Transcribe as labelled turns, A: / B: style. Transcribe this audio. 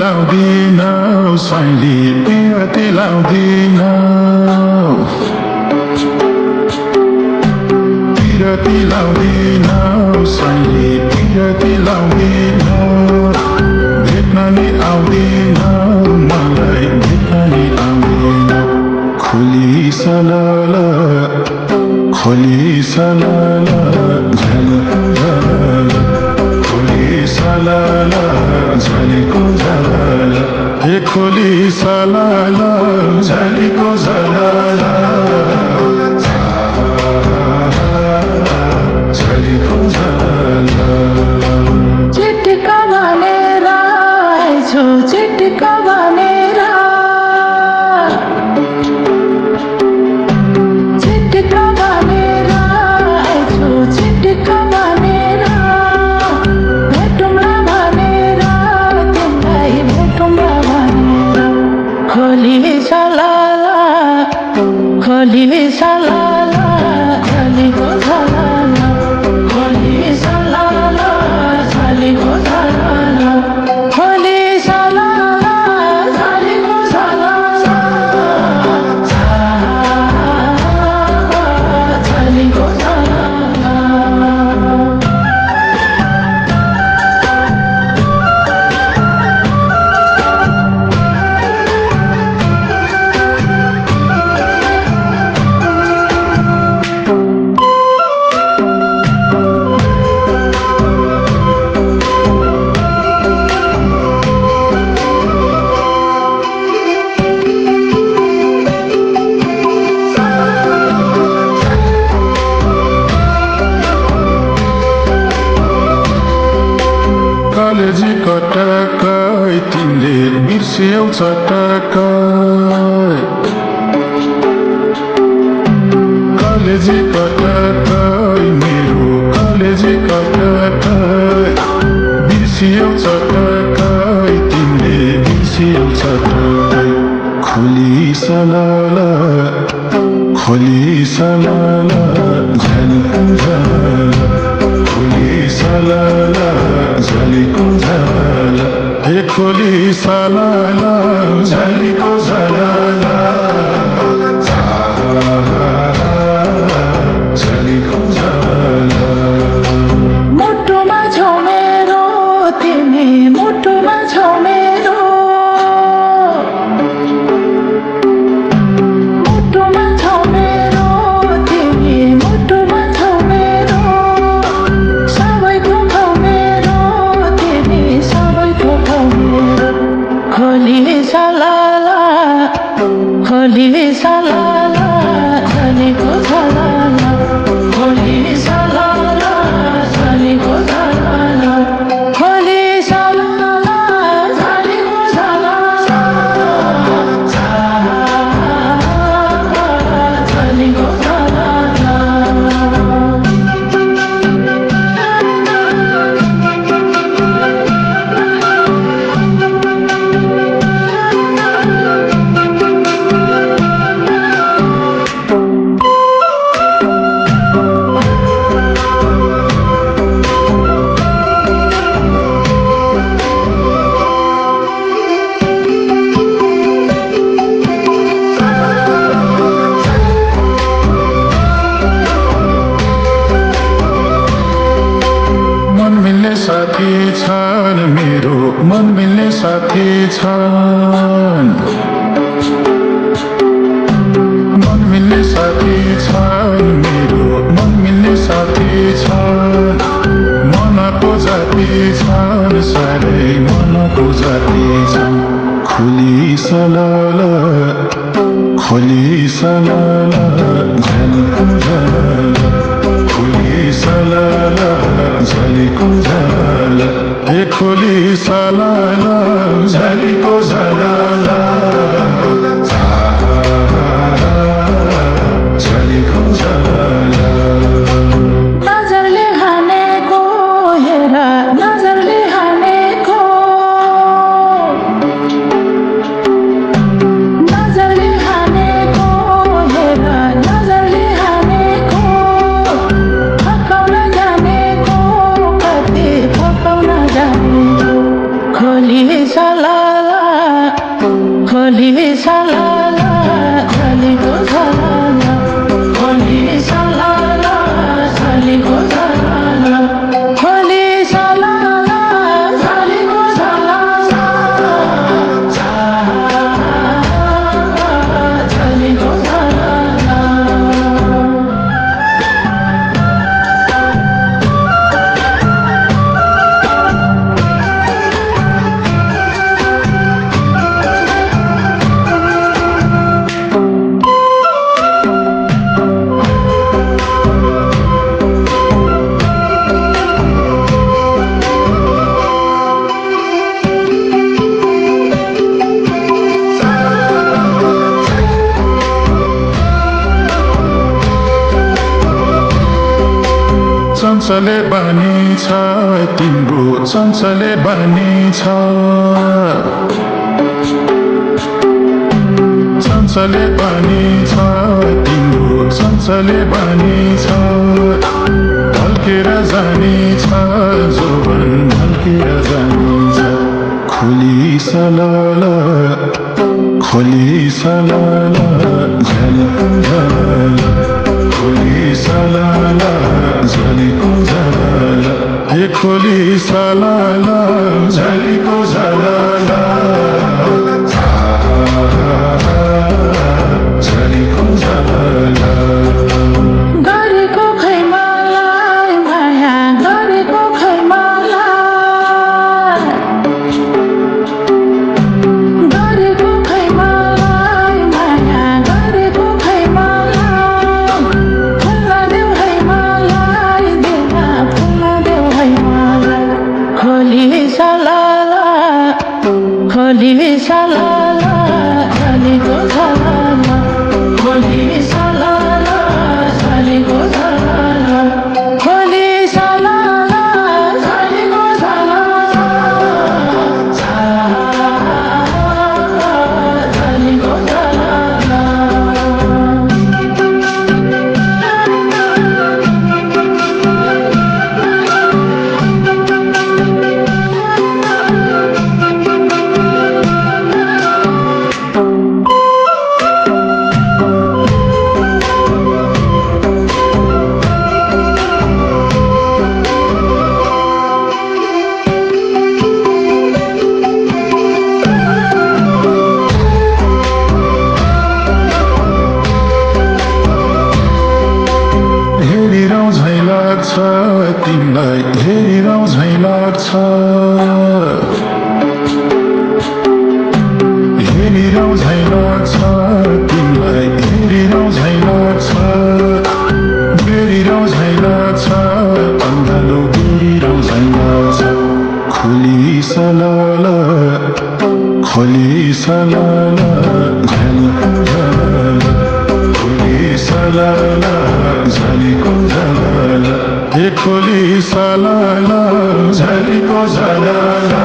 A: लाउँदिनौ स्वाइँले बिरती लाउँदिनौ बिरती लाउँदिनौ स्वाइँले बिरती लाउँदिनौ भेट्न नि आउँदिनौ मलाई भेट्न नि आउँदिनौ खोली सलाला झलको झलाला खोली सलाला झलेको झलाला हे खोली सलाला झलेको झलाला झलेको झलाला
B: चिटिका भनेर आएछौ चिटिका भनेर चिटिका भनेर आएछौ चिटिका भनेर भेटौँला भनेर तिमीलाई भेटौँला भनेर खोली सलाला झलेको झलाला खोली सलाला झलेको झलाला खोली सलाला झलेको झलाला झलेको झलाला
A: कलेजी कटकै तिमीले बिर्स्यौ चटकै कलेजी कटकै मेरो कलेजी कटकै बिर्स्यौ चटकै तिमीले बिर्स्यौ चटकै खोली सलाला झलको झलाला खोली सलाला झलेको झलाला हे खोली सलाला झलेको झलाला झलेको झलाला
B: मुटुमा छौ मेरो तिमी मुटुमा छौ मेरो मुटुमा छौ मेरो तिमी मुटुमा छौ मेरो सबैको छौ मेरो तिमी सबैको छौ मेरो खोली सलाला झलेको झलाला खोली सलाला झलेको झलाला खोली सलाला झलेको झलाला झलेको झलाला
A: साथी छन् मेरो मन मिल्ने साथी छन् मन मिल्ने साथी छन् मेरो मन मिल्ने साथी छन् मनको जाति छन् साह्रै मनको जाति छन् खोली सलाला झलको झलाला खोली सलाला झलेको झलाला हे खोली सलाला झलेको झलाला झलेको झलाला
B: नजरले हानेको हेर नजरले हानेको नजरले हानेको हेर नजरले हानेको फकाउन जानेको कति फकाउन जानेको खोली सलाला खोली सलाला झलीको झलाला खोली सलाला झलीको झलाला खोली सलाला झलीको झलाला झलीको झलाला
A: चञ्चले बानी छ तिम्रो चञ्चले बानी छ चञ्चले बानी छ तिम्रो चञ्चले बानी छ ढल्केर जाने छ जोवन ढल्केर जाने छ खोली सलाला झलीको झलाला खोली सलाला झलीको झलाला हे खोली सलाला झलीको झलाला झलीको झलाला
B: गरेको खै मलाई माया गरेको खै मलाई गरेको खै मलाई माया गरेको खै मलाई फुल्न देऊ है मलाई दिलमा फुल्न देऊ है मलाई खोली सलाला झलीको झलाला खोली सलाला झलीको झलाला खोली सलाला झलीको झलाला झलीको झलाला
A: हेरिरौँ झैँ लाग्छ तिमीलाई हेरिरौँ झैँ लाग्छ हेरिरौँ झैँ लाग्छ तिमीलाई हेरिरौँ झैँ लाग्छ बेरिरौँ झैँ लाग्छ अन्धालो बेरिरौँ झैँ लाग्छ खोली सलाला झलीको झलाला खोली सलाला झलीको झलाला हे खोली सलाला झलीको झलाला